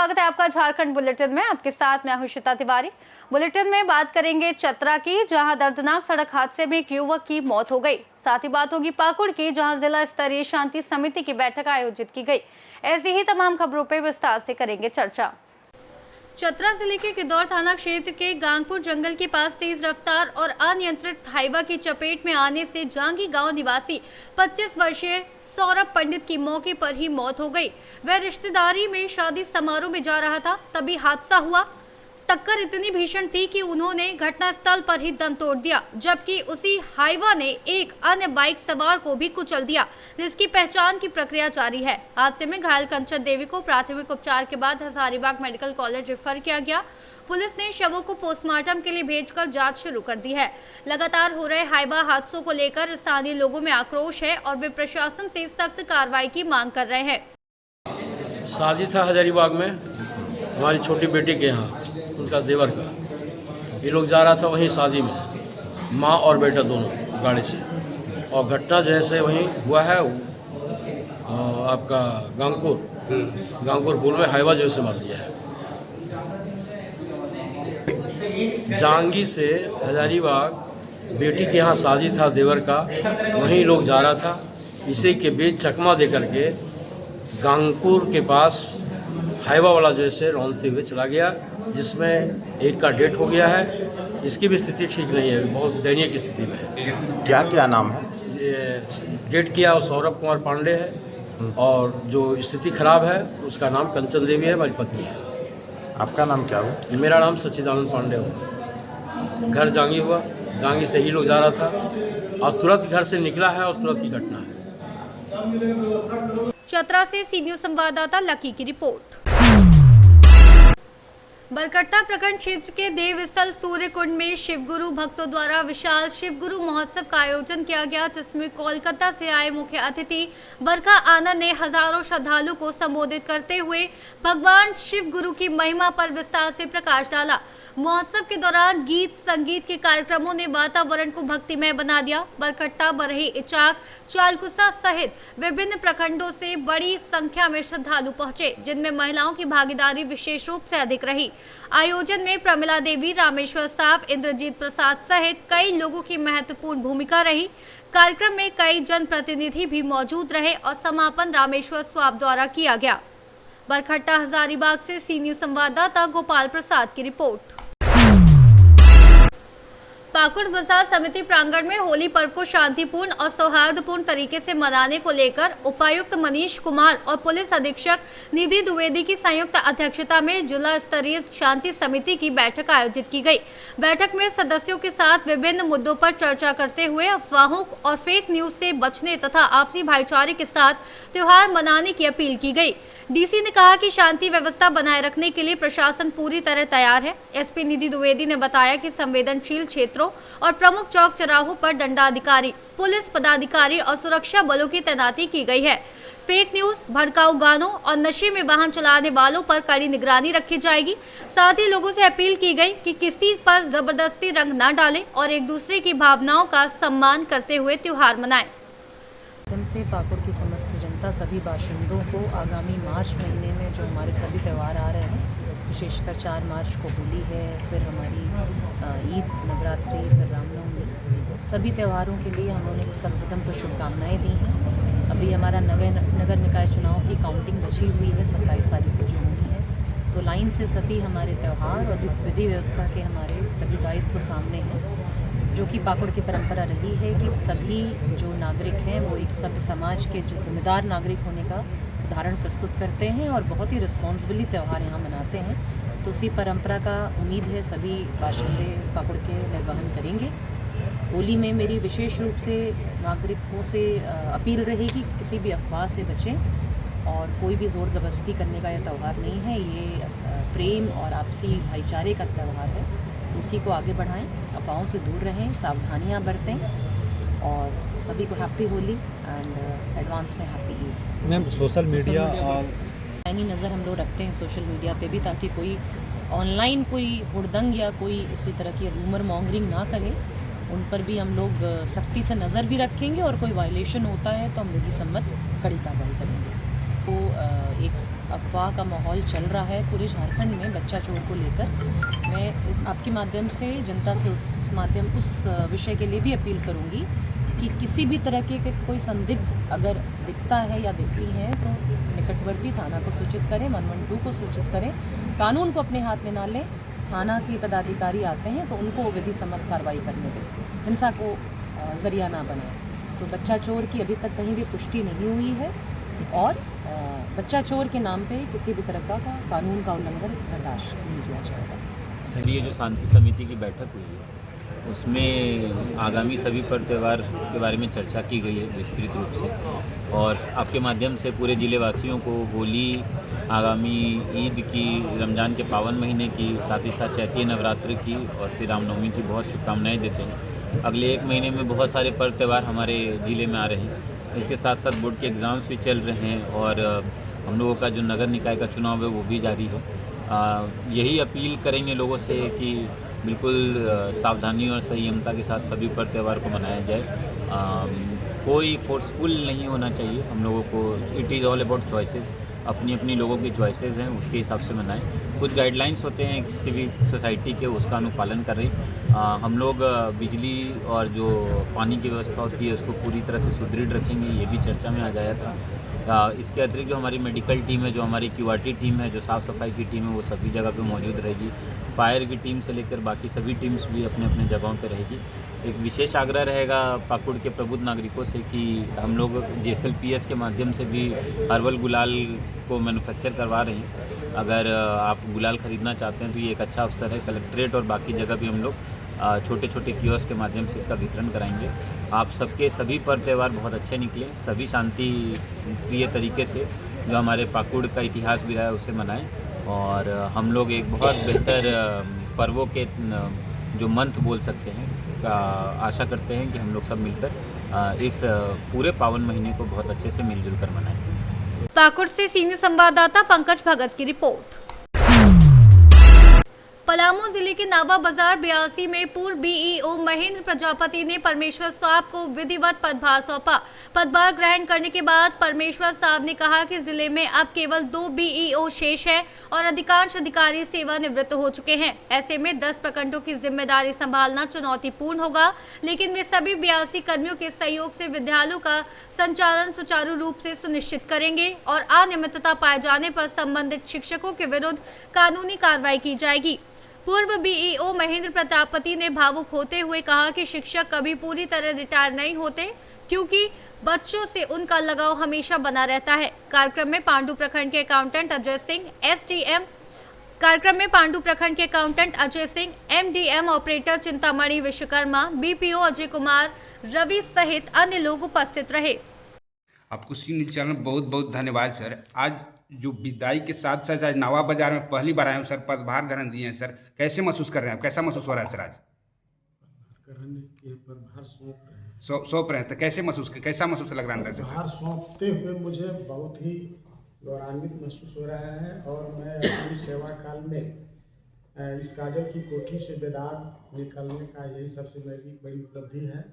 स्वागत है आपका झारखंड बुलेटिन में। आपके साथ मैं हूं श्वेता तिवारी। बुलेटिन में बात करेंगे चतरा की, जहां दर्दनाक सड़क हादसे में एक युवक की मौत हो गई। साथ ही बात होगी पाकुड़ की, जहां जिला स्तरीय शांति समिति की बैठक आयोजित की गई। ऐसी ही तमाम खबरों पर विस्तार से करेंगे चर्चा। चतरा जिले के किदौर थाना क्षेत्र के गांगपुर जंगल के पास तेज रफ्तार और अनियंत्रित हाईवा की चपेट में आने से जांगी गांव निवासी 25 वर्षीय सौरभ पंडित की मौके पर ही मौत हो गई। वह रिश्तेदारी में शादी समारोह में जा रहा था, तभी हादसा हुआ। टक्कर इतनी भीषण थी कि उन्होंने घटनास्थल पर ही दम तोड़ दिया, जबकि उसी हाईवा ने एक अन्य बाइक सवार को भी कुचल दिया, जिसकी पहचान की प्रक्रिया जारी है। हादसे में घायल कंचन देवी को प्राथमिक उपचार के बाद हजारीबाग मेडिकल कॉलेज रेफर किया गया। पुलिस ने शवों को पोस्टमार्टम के लिए भेजकर जांच शुरू कर दी है। लगातार हो रहे हाईवा हादसों को लेकर स्थानीय लोगों में आक्रोश है और वे प्रशासन से सख्त कार्रवाई की मांग कर रहे हैं। शादी था हजारीबाग में हमारी छोटी बेटी के यहाँ, उनका देवर का। ये लोग जा रहा था वहीं शादी में, माँ और बेटा दोनों गाड़ी से, और घटना जैसे वहीं हुआ है आपका गांगपुर पुल में हाईवा जैसे मार दिया है। जांगी से हजारीबाग बेटी के यहाँ शादी था देवर का, वहीं लोग जा रहा था। इसी के बीच चकमा दे करके गांगपुर के पास हाईवा वाला जैसे रौंदते हुए चला गया, जिसमें एक का डेथ हो गया है। इसकी भी स्थिति ठीक नहीं है, बहुत दयनीय की स्थिति में है। क्या नाम है? डेथ किया और सौरभ कुमार पांडे है, और जो स्थिति खराब है उसका नाम कंचन देवी है, हमारी पत्नी है। आपका नाम क्या हुआ? मेरा नाम सच्चिदानंद पांडे हुआ। घर जांगी हुआ, जांगी से ही लोग जा रहा था और तुरंत घर से निकला है और तुरंत की घटना है। चतरा से सी न्यूज संवाददाता लकी की रिपोर्ट। बरकट्टा प्रखंड क्षेत्र के देवस्थल सूर्य कुंड में शिवगुरु भक्तों द्वारा विशाल शिवगुरु महोत्सव का आयोजन किया गया, जिसमें कोलकाता से आए मुख्य अतिथि बरखा आनंद ने हजारों श्रद्धालु को संबोधित करते हुए भगवान शिवगुरु की महिमा पर विस्तार से प्रकाश डाला। महोत्सव के दौरान गीत संगीत के कार्यक्रमों ने वातावरण को भक्तिमय बना दिया। बरकट्टा, बरही, इचाक, चालकुसा सहित विभिन्न प्रखंडों से बड़ी संख्या में श्रद्धालु पहुंचे, जिनमें महिलाओं की भागीदारी विशेष रूप से अधिक रही। आयोजन में प्रमिला देवी, रामेश्वर साहब, इंद्रजीत प्रसाद सहित कई लोगों की महत्वपूर्ण भूमिका रही। कार्यक्रम में कई जनप्रतिनिधि भी मौजूद रहे और समापन रामेश्वर स्वाब द्वारा किया गया। बरकट्टा हजारीबाग से सी न्यूज संवाददाता गोपाल प्रसाद की रिपोर्ट। पाकुड़ बाजार समिति प्रांगण में होली पर्व को शांतिपूर्ण और सौहार्दपूर्ण तरीके से मनाने को लेकर उपायुक्त मनीष कुमार और पुलिस अधीक्षक निधि द्विवेदी की संयुक्त अध्यक्षता में जिला स्तरीय शांति समिति की बैठक आयोजित की गई। बैठक में सदस्यों के साथ विभिन्न मुद्दों पर चर्चा करते हुए अफवाहों और फेक न्यूज से बचने तथा आपसी भाईचारे के साथ त्योहार मनाने की अपील की गई। डीसी ने कहा कि शांति व्यवस्था बनाए रखने के लिए प्रशासन पूरी तरह तैयार है। एसपी निधि द्विवेदी ने बताया कि संवेदनशील क्षेत्रों और प्रमुख चौक चौराहों पर दंडाधिकारी, पुलिस पदाधिकारी और सुरक्षा बलों की तैनाती की गई है। फेक न्यूज, भड़काऊ गानों और नशे में वाहन चलाने वालों पर कड़ी निगरानी रखी जाएगी। साथ ही लोगों से अपील की गई कि किसी पर जबरदस्ती रंग न डालें और एक दूसरे की भावनाओं का सम्मान करते हुए त्योहार मनाएं। से पाकुड़ की समस्त जनता, सभी बाशिंदों को आगामी मार्च महीने में जो हमारे सभी त्यौहार आ रहे हैं, विशेषकर 4 मार्च को होली है, फिर हमारी ईद, नवरात्रि, फिर रामनवमी, सभी त्योहारों के लिए हम लोगों ने सर्वप्रथम तो शुभकामनाएँ दी हैं। अभी हमारा नगर निकाय चुनाव की काउंटिंग बची हुई है, 27 तारीख को जो होनी है, तो लाइन से सभी हमारे त्यौहार और विधि व्यवस्था के हमारे सभी दायित्व सामने हैं, जो कि पाकुड़ की परंपरा रही है कि सभी जो नागरिक हैं वो एक सभ्य समाज के जो जिम्मेदार नागरिक होने का उदाहरण प्रस्तुत करते हैं और बहुत ही रिस्पॉन्सिबली त्यौहार यहाँ मनाते हैं। तो उसी परंपरा का उम्मीद है सभी बाशिंदे पाकुड़ के निर्वहन करेंगे। होली में मेरी विशेष रूप से नागरिकों से अपील रहेगी, किसी भी अफवाह से बचें और कोई भी ज़ोर ज़बरदस्ती करने का यह त्यौहार नहीं है। ये प्रेम और आपसी भाईचारे का त्यौहार है, तो उसी को आगे बढ़ाएं, अफवाहों से दूर रहें, सावधानियां बरतें और सभी को हैप्पी होली एंड एडवांस में happy Eid. Ma'am, social media पैनी नज़र हम लोग रखते हैं सोशल मीडिया पे भी, ताकि कोई ऑनलाइन कोई हुड़दंग या कोई इसी तरह की रूमर मॉन्गरिंग ना करे। उन पर भी हम लोग सख्ती से नज़र भी रखेंगे और कोई वायलेशन होता है तो हम विधि सम्मत कड़ी कार्रवाई करेंगे। तो एक अफवाह का माहौल चल रहा है पूरे झारखंड में बच्चा चोर को लेकर, मैं आपके माध्यम से जनता से उस विषय के लिए भी अपील करूंगी कि किसी भी तरह के कोई संदिग्ध अगर दिखता है या दिखती हैं तो निकटवर्ती थाना को सूचित करें, 112 को सूचित करें, कानून को अपने हाथ में ना लें। थाना के पदाधिकारी आते हैं तो उनको विधि सम्मत कार्रवाई करने दें, हिंसा को जरिया ना बनाएं। तो बच्चा चोर की अभी तक कहीं भी पुष्टि नहीं हुई है और बच्चा चोर के नाम पे किसी भी तरह का कानून का उल्लंघन बर्दाश्त नहीं किया जाएगा। ये जो शांति समिति की बैठक हुई है उसमें आगामी सभी पर्व त्यौहार के बारे में चर्चा की गई है विस्तृत रूप से, और आपके माध्यम से पूरे ज़िले वासियों को होली, आगामी ईद की, रमज़ान के पावन महीने की, साथ ही साथ चैतीय नवरात्र की और फिर रामनवमी की बहुत शुभकामनाएं देते हैं। अगले 1 महीने में बहुत सारे पर्व त्यौहार हमारे ज़िले में आ रहे हैं। इसके साथ साथ बोर्ड के एग्ज़ाम्स भी चल रहे हैं और हम लोगों का जो नगर निकाय का चुनाव है वो भी जारी है। यही अपील करेंगे लोगों से कि बिल्कुल सावधानी और संयमता के साथ सभी पर्व त्यौहार को मनाया जाए। कोई फोर्सफुल नहीं होना चाहिए हम लोगों को। It is all about choices, अपनी अपनी लोगों की चॉइसेस हैं, उसके हिसाब से मनाएं। कुछ गाइडलाइंस होते हैं सिविक सोसाइटी के, उसका अनुपालन कर रही। हम लोग बिजली और जो पानी की व्यवस्था होती है उसको पूरी तरह से सुदृढ़ रखेंगे, ये भी चर्चा में आ जाया था। इसके अतिरिक्त जो हमारी मेडिकल टीम है, जो हमारी क्यूआरटी टीम है, जो साफ़ सफाई की टीम है, वो सभी जगह पे मौजूद रहेगी। फायर की टीम से लेकर बाकी सभी टीम्स भी अपने अपने जगहों पे रहेगी। एक विशेष आग्रह रहेगा पाकुड़ के प्रबुद्ध नागरिकों से कि हम लोग JSLPS के माध्यम से भी हर्बल गुलाल को मैन्युफैक्चर करवा रहे हैं। अगर आप गुलाल ख़रीदना चाहते हैं तो ये एक अच्छा अवसर है। कलेक्ट्रेट और बाकी जगह भी हम लोग छोटे छोटे कियोस्क के माध्यम से इसका वितरण कराएंगे। आप सबके सभी पर्व त्यौहार बहुत अच्छे निकले, सभी शांति प्रिय तरीके से जो हमारे पाकुड़ का इतिहास भी रहा है उसे मनाएं और हम लोग एक बहुत बेहतर पर्वों के जो मंत्र बोल सकते हैं का आशा करते हैं कि हम लोग सब मिलकर इस पूरे पावन महीने को बहुत अच्छे से मिलजुल कर मनाएं। पाकुड़ से सीनियर संवाददाता पंकज भगत की रिपोर्ट। पलामू जिले के नावा बाजार 82 में पूर्व BEO महेंद्र प्रजापति ने परमेश्वर साहब को विधिवत पदभार सौंपा। पदभार ग्रहण करने के बाद परमेश्वर साहब ने कहा कि जिले में अब केवल 2 BEO शेष है और अधिकांश अधिकारी सेवानिवृत्त हो चुके हैं। ऐसे में 10 प्रखंडों की जिम्मेदारी संभालना चुनौतीपूर्ण होगा, लेकिन वे सभी 82 कर्मियों के सहयोग से विद्यालयों का संचालन सुचारू रूप से सुनिश्चित करेंगे और अनियमितता पाए जाने पर संबंधित शिक्षकों के विरुद्ध कानूनी कार्रवाई की जाएगी। पूर्व BEO महेंद्र प्रजापति ने भावुक होते हुए कहा कि शिक्षक कभी पूरी तरह रिटायर नहीं होते क्योंकि बच्चों से उनका लगाव हमेशा बना रहता है। कार्यक्रम में पांडु प्रखंड के accountant Ajay Singh, MDM operator Chintamani Vishwakarma, BPO Ajay Kumar, Ravi सहित अन्य लोग उपस्थित रहे। आपको सी न्यूज़ चैनल बहुत बहुत धन्यवाद सर। आज जो विदाई के साथ साथ आज नावा बाजार में पहली बार आए हैं सर, पदभार ग्रहण दिए हैं सर, कैसे महसूस कर रहे हैं? कैसा महसूस हो रहा है सर? आज पदभार सौंप रहे हैं, सौंप रहे हैं तो कैसा महसूस लग रहा है? पदभार सौंपते हुए मुझे बहुत ही गौरवान्वित महसूस हो रहा है और मैं अपनी सेवा काल में इस काजल की कोठी से बेदाग निकलने का यही सबसे मेरी बड़ी उपलब्धि है।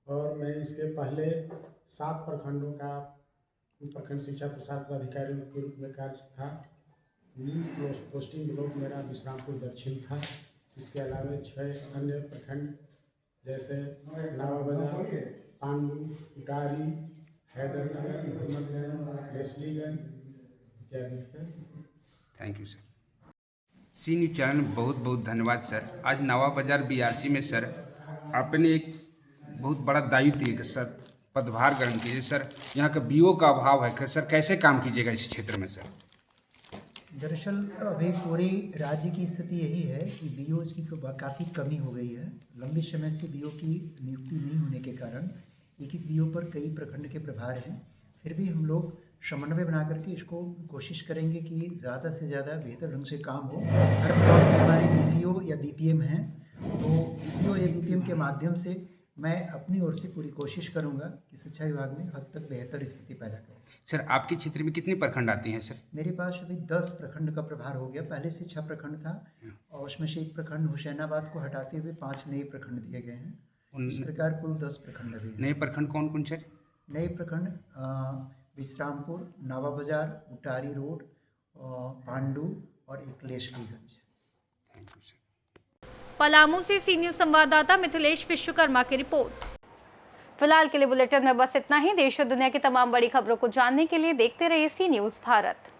और मैं इसके पहले 7 प्रखंडों का प्रखंड शिक्षा प्रसार पदाधिकारी के रूप में कार्य था। पोस्टिंग ब्लॉक मेरा विश्रामपुर दक्षिण था। इसके अलावा 6 अन्य प्रखंड जैसे नावा बाजार, पांडु, उटारी, हैदरगंज, मोहम्मदगंज, लेस्लीगंज इत्यादि है। Thank you sir. C news channel बहुत बहुत धन्यवाद सर। आज नावा बाजार 82 में सर आपने एक बहुत बड़ा दायित्व दिया सर, पदभार ग्रहण कीजिए सर। यहाँ का BO का अभाव है सर, कैसे काम कीजिएगा इस क्षेत्र में सर? दरअसल अभी पूरी राज्य की स्थिति यही है कि BOs की काफ़ी कमी हो गई है। लंबे समय से BO की नियुक्ति नहीं होने के कारण एक BO पर कई प्रखंड के प्रभार हैं। फिर भी हम लोग समन्वय बना करके इसको कोशिश करेंगे कि ज़्यादा से ज़्यादा बेहतर ढंग से काम हो। हर ब्लॉक में हमारी BPO या BPM हैं, तो BPO या BPM के माध्यम से मैं अपनी ओर से पूरी कोशिश करूंगा कि शिक्षा विभाग में हद तक बेहतर स्थिति पैदा करें। सर आपके क्षेत्र में कितने प्रखंड आते हैं सर? मेरे पास अभी 10 प्रखंड का प्रभार हो गया। पहले से 6 प्रखंड था और उसमें से 1 प्रखंड हुसैनाबाद को हटाते हुए 5 नए प्रखंड दिए गए हैं। इस प्रकार कुल 10 प्रखंड अभी। नए प्रखंड कौन कौन सर? नए प्रखंड विश्रामपुर, नावा बाजार, उटारी रोड पांडु और एक Lesliganj. Thank you sir. Palamu से सी न्यूज संवाददाता मिथिलेश विश्वकर्मा की रिपोर्ट। फिलहाल के लिए बुलेटिन में बस इतना ही। देश और दुनिया की तमाम बड़ी खबरों को जानने के लिए देखते रहिए सी न्यूज भारत।